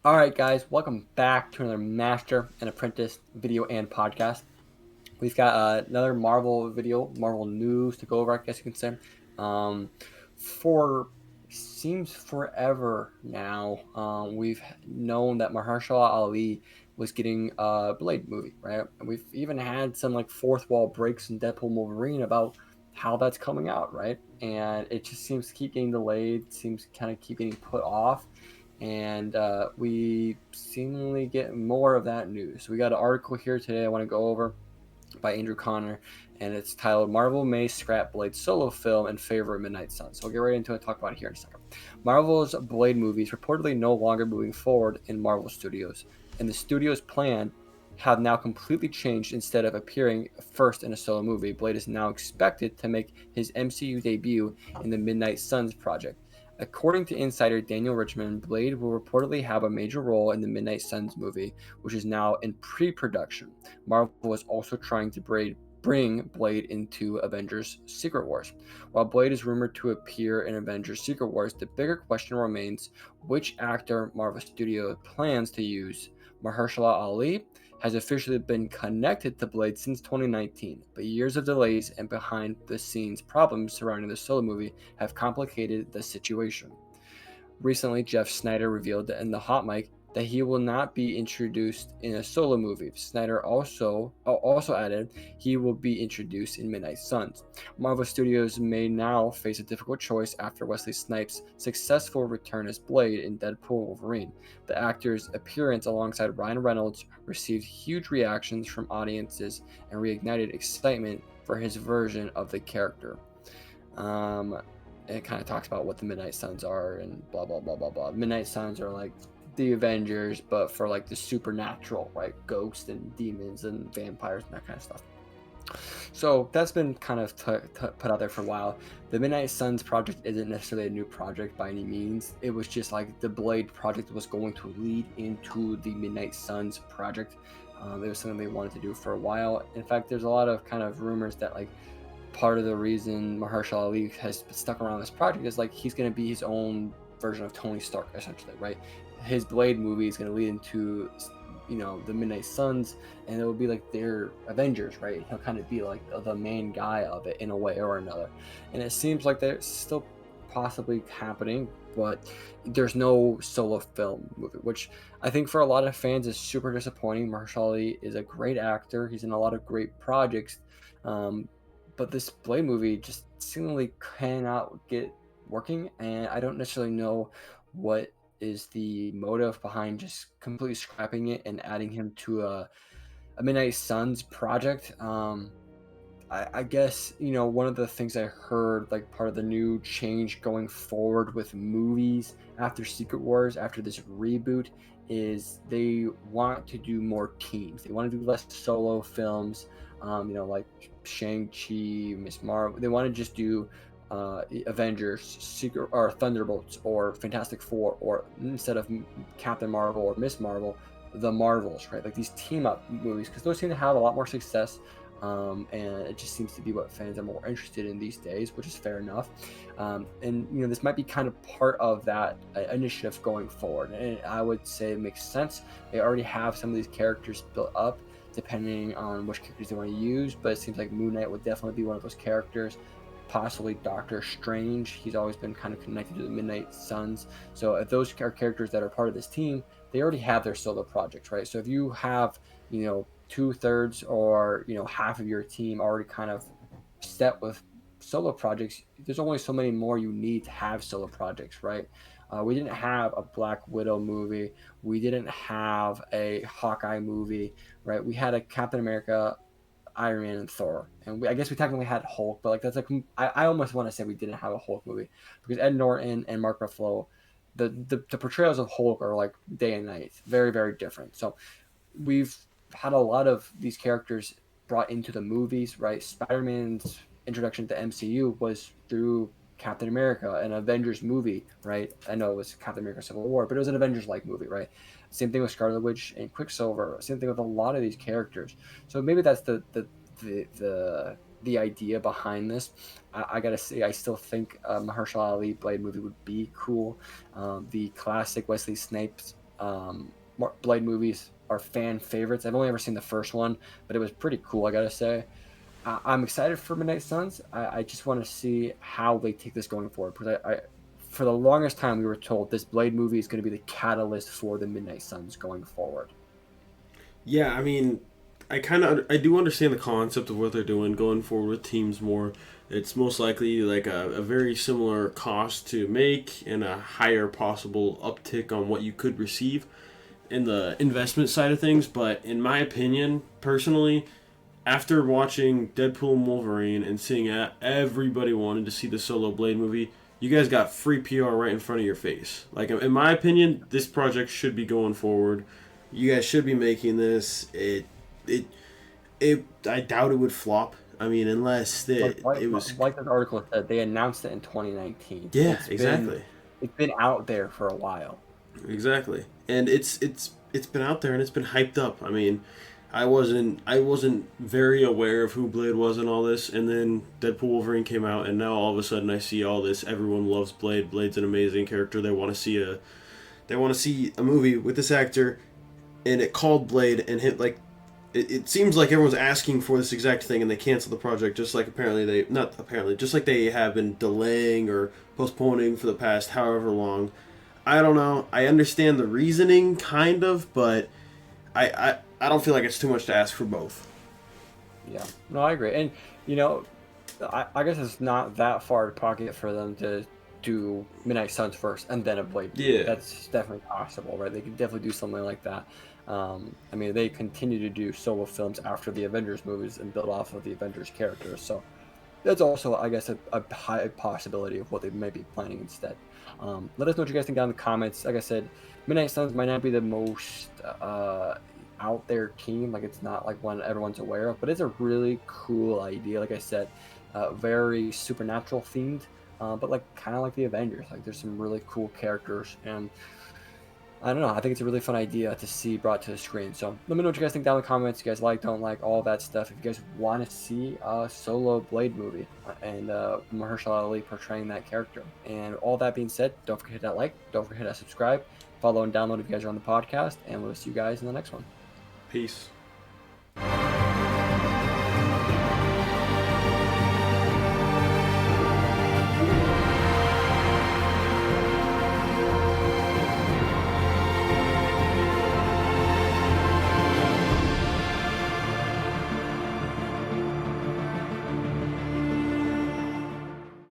All right, guys, welcome back to another Master and Apprentice video and podcast. We've got another Marvel video, Marvel news to go over, I guess you can say. Um, for seems forever now, we've known that Mahershala Ali was getting a Blade movie, right? And we've even had some like fourth wall breaks in Deadpool Wolverine about how that's coming out, right? And it just seems to keep getting delayed, seems to kind of keep getting put off, and we seemingly get more of that news. So we got an article here today I want to go over by Andrew Connor, and it's titled "Marvel May Scrap Blade Solo Film in Favor of Midnight Suns." So we'll get right into it and talk about it here in a second. Marvel's Blade movies reportedly no longer moving forward in Marvel Studios, and the studio's plan have now completely changed. Instead of appearing first in a solo movie, Blade is now expected to make his MCU debut in the Midnight Suns project. According to insider Daniel Richmond, Blade will reportedly have a major role in the Midnight Suns movie, which is now in pre-production. Marvel is also trying to bring Blade into Avengers Secret Wars. While Blade is rumored to appear in Avengers Secret Wars, the bigger question remains which actor Marvel Studios plans to use. Mahershala Ali has officially been connected to Blade since 2019, but years of delays and behind the scenes problems surrounding the solo movie have complicated the situation. Recently, Jeff Snyder revealed in the Hot Mic that he will not be introduced in a solo movie. Snyder also added he will be introduced in Midnight Suns. Marvel Studios may now face a difficult choice after Wesley Snipes' successful return as Blade in Deadpool Wolverine. The actor's appearance alongside Ryan Reynolds received huge reactions from audiences and reignited excitement for his version of the character. Um, it kind of talks about what the Midnight Suns are and blah blah blah blah blah. Midnight Suns are like the Avengers, but for like the supernatural, right? Ghosts and demons and vampires and that kind of stuff. So that's been kind of put out there for a while. The Midnight Suns project isn't necessarily a new project by any means. It was just like the Blade project was going to lead into the Midnight Suns project. It was something they wanted to do for a while. In fact, there's a lot of kind of rumors that like part of the reason Mahershala Ali has stuck around this project is like he's going to be his own version of Tony Stark, essentially, right? His Blade movie is going to lead into, the Midnight Suns, and it will be like their Avengers, right? He'll kind of be like the main guy of it in a way or another. And it seems like that's still possibly happening, but there's no solo film movie, which I think for a lot of fans is super disappointing. Mahershala Ali is a great actor. He's in a lot of great projects. Um, but this Blade movie just seemingly cannot get working, and I don't necessarily know what is the motive behind just completely scrapping it and adding him to a Midnight Suns project. I guess one of the things I heard, like part of the new change going forward with movies after Secret Wars, after this reboot, is they want to do more teams. They want to do less solo films. Like Shang-Chi, Miss Marvel. They want to just do Avengers, Secret or Thunderbolts, or Fantastic Four, or instead of Captain Marvel or Miss Marvel, the Marvels, right? Like these team up movies, because those seem to have a lot more success. And it just seems to be what fans are more interested in these days, which is fair enough. And this might be kind of part of that initiative going forward, and I would say it makes sense. They already have some of these characters built up, depending on which characters they want to use. But it seems like Moon Knight would definitely be one of those characters. Possibly Doctor Strange. He's always been kind of connected to the Midnight Suns. So if those are characters that are part of this team, they already have their solo projects, right? So if you have, 2/3 or half of your team already kind of set with solo projects, there's only so many more you need to have solo projects, right? We didn't have a Black Widow movie. We didn't have a Hawkeye movie, right? We had a Captain America, Iron Man, and Thor, and I guess we technically had Hulk, but like that's like I almost want to say we didn't have a Hulk movie because Ed Norton and Mark Ruffalo, the portrayals of Hulk are like day and night, very very different. So we've had a lot of these characters brought into the movies, right? Spider-Man's introduction to MCU was through Captain America, an Avengers movie, right? I know it was Captain America Civil War, but it was an Avengers-like movie, right? Same thing with Scarlet Witch and Quicksilver. Same thing with a lot of these characters. So maybe that's the idea behind this. I gotta say, I still think Mahershala Ali Blade movie would be cool. The classic Wesley Snipes Blade movies are fan favorites. I've only ever seen the first one, but it was pretty cool, I gotta say. I'm excited for Midnight Suns. I just want to see how they take this going forward, because for the longest time we were told this Blade movie is going to be the catalyst for the Midnight Suns going forward. Yeah, I mean, I do understand the concept of what they're doing going forward with teams more. It's most likely like a very similar cost to make and a higher possible uptick on what you could receive in the investment side of things. But in my opinion, personally, after watching Deadpool and Wolverine and seeing everybody wanted to see the Solo Blade movie, you guys got free PR right in front of your face. Like, in my opinion, this project should be going forward. You guys should be making this. It, I doubt it would flop. I mean, unless it was. Like the article said, they announced it in 2019. Yeah, exactly. It's been out there for a while. Exactly, and it's been out there and it's been hyped up. I mean, I wasn't very aware of who Blade was and all this, and then Deadpool Wolverine came out, and now all of a sudden I see all this. Everyone loves Blade. Blade's an amazing character. They want to see a movie with this actor, and it called Blade, and hit like. It seems like everyone's asking for this exact thing, and they cancel the project. Just like just like they have been delaying or postponing for the past however long. I don't know. I understand the reasoning, kind of, but I don't feel like it's too much to ask for both. Yeah, no, I agree. And I guess it's not that far to pocket for them to do Midnight Suns first and then a Blade. Yeah. That's definitely possible, right? They could definitely do something like that. I mean, they continue to do solo films after the Avengers movies and build off of the Avengers characters. So that's also, I guess, a high possibility of what they may be planning instead. Let us know what you guys think down in the comments. Like I said, Midnight Suns might not be the most out there team. Like, it's not like one everyone's aware of, but it's a really cool idea. Like I said, very supernatural themed, but like kind of like the Avengers. Like, there's some really cool characters, and I don't know. I think it's a really fun idea to see brought to the screen. So let me know what you guys think down in the comments. You guys like, don't like, all that stuff. If you guys want to see a solo Blade movie and Mahershala Ali portraying that character. And all that being said, don't forget to hit that like. Don't forget to subscribe. Follow and download if you guys are on the podcast. And we'll see you guys in the next one. Peace.